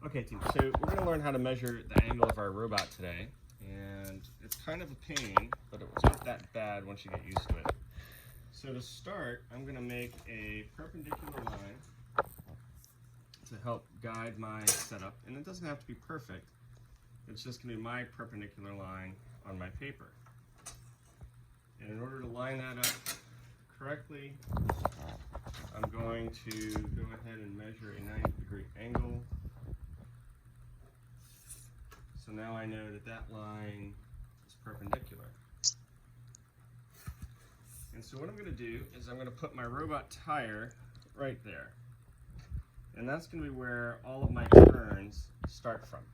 Okay, team, so we're going to learn how to measure the angle of our robot today, and it's kind of a pain, but it's not that bad once you get used to it. So to start, I'm going to make a perpendicular line to help guide my setup, and it doesn't have to be perfect. It's just going to be my perpendicular line on my paper. And in order to line that up correctly, I'm going to go ahead and measure a 90-degree angle. So now I know that that line is perpendicular. And so what I'm going to do is I'm going to put my robot tire right there. And that's going to be where all of my turns start from.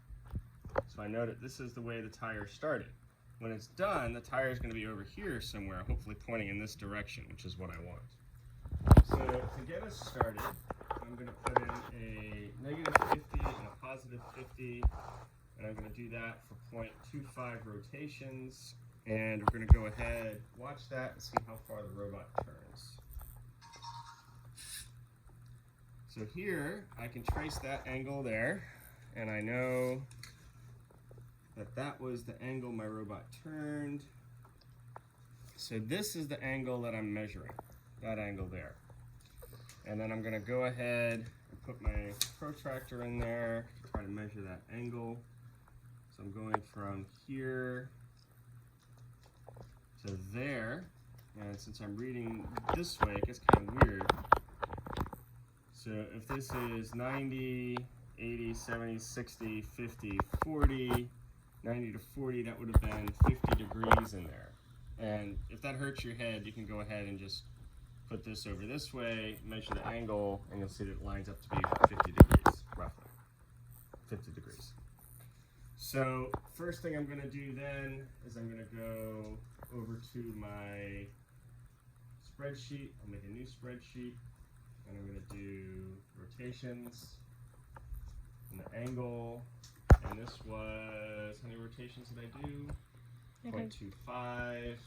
So I know that this is the way the tire started. When it's done, the tire is going to be over here somewhere, hopefully pointing in this direction, which is what I want. So to get us started, I'm going to put in a -50 and a +50. And I'm going to do that for 0.25 rotations. And we're going to go ahead, watch that, and see how far the robot turns. So here, I can trace that angle there, and I know that that was the angle my robot turned. So this is the angle that I'm measuring, that angle there. And then I'm going to go ahead and put my protractor in there to try to measure that angle. So I'm going from here to there, and since I'm reading this way, it gets kind of weird. So if this is 90, 80, 70, 60, 50, 40, 90 to 40, that would have been 50 degrees in there. And if that hurts your head, you can go ahead and just put this over this way, measure the angle, and you'll see that it lines up to be 50 degrees, roughly. 50 degrees. So first thing I'm going to do then is I'm going to go over to my spreadsheet. I'll make a new spreadsheet, and I'm going to do rotations and the angle. And this was, how many rotations did I do? 0.25.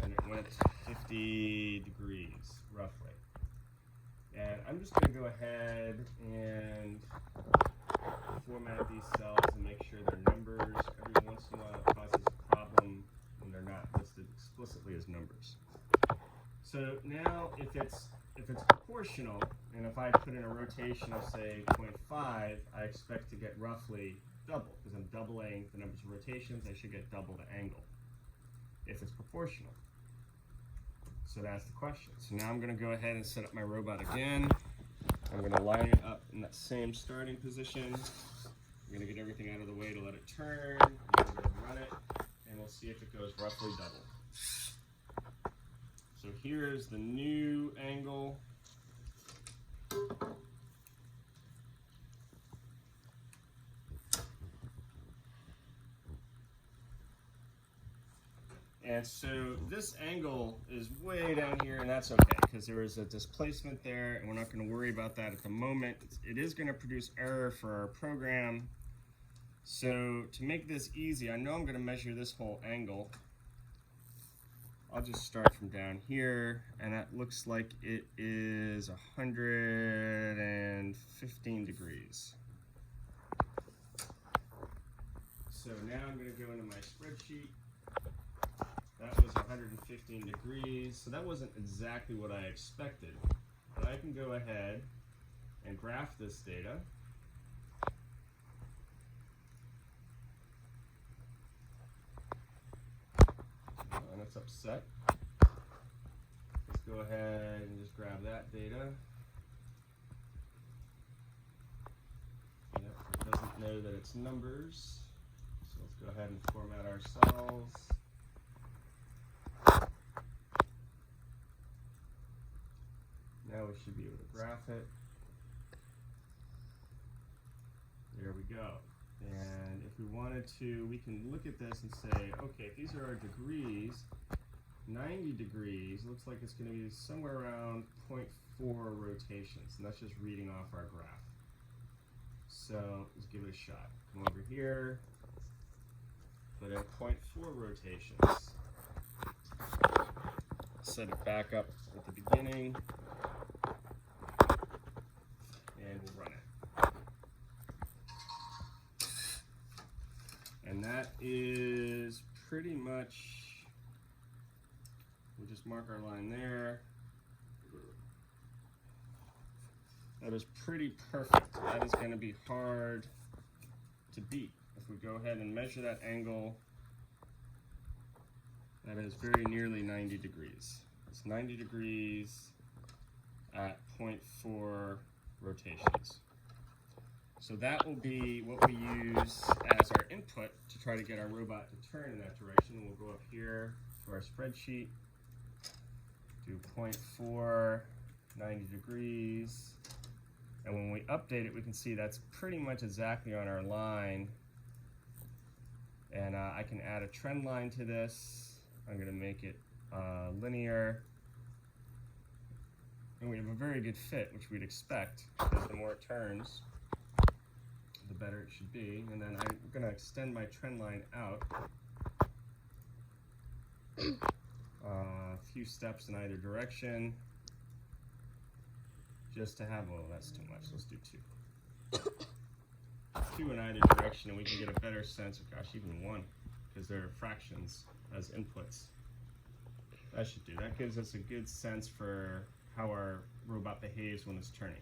And it went 50 degrees, roughly. And I'm just going to go ahead and format these cells and make sure they're numbers. Every once in a while it causes a problem when they're not listed explicitly as numbers. So now if it's proportional, and if I put in a rotation of say 0.5, I expect to get roughly double, because I'm doubling the numbers of rotations, I should get double the angle if it's proportional. So that's the question. So now I'm going to go ahead and set up my robot again. I'm going to line it up in that same starting position. I'm going to get everything out of the way to let it turn. I'm going to run it, and we'll see if it goes roughly double. So here's the new angle. And so this angle is way down here, and that's okay, because there is a displacement there, and we're not going to worry about that at the moment. It is going to produce error for our program. So to make this easy, I know I'm going to measure this whole angle. I'll just start from down here, and that looks like it is 115 degrees. So now I'm going to go into my spreadsheet. That was 115 degrees, so that wasn't exactly what I expected. But I can go ahead and graph this data. And it's upset. Let's go ahead and just grab that data. Yep, it doesn't know that it's numbers. So let's go ahead and format our cells. Now we should be able to graph it. There we go. And if we wanted to, we can look at this and say, okay, if these are our degrees, 90 degrees looks like it's going to be somewhere around 0.4 rotations. And that's just reading off our graph. So let's give it a shot. Come over here, put in 0.4 rotations. Set it back up at the beginning, and we'll run it. is pretty much, we'll just mark our line there. That is pretty perfect. That is going to be hard to beat. If we go ahead and measure that angle, that is very nearly 90 degrees. It's 90 degrees at 0.4 rotations. So that will be what we use as our input to try to get our robot to turn in that direction. And we'll go up here to our spreadsheet, do 0.4, 90 degrees. And when we update it, we can see that's pretty much exactly on our line. And I can add a trend line to this. I'm going to make it linear. And we have a very good fit, which we'd expect, because the more it turns, the better it should be. And then I'm going to extend my trend line out a few steps in either direction, just to have, well, that's too much. Let's do 2. 2 in either direction, and we can get a better sense of, gosh, even 1, because there are fractions as inputs. That should do. That gives us a good sense for how our robot behaves when it's turning.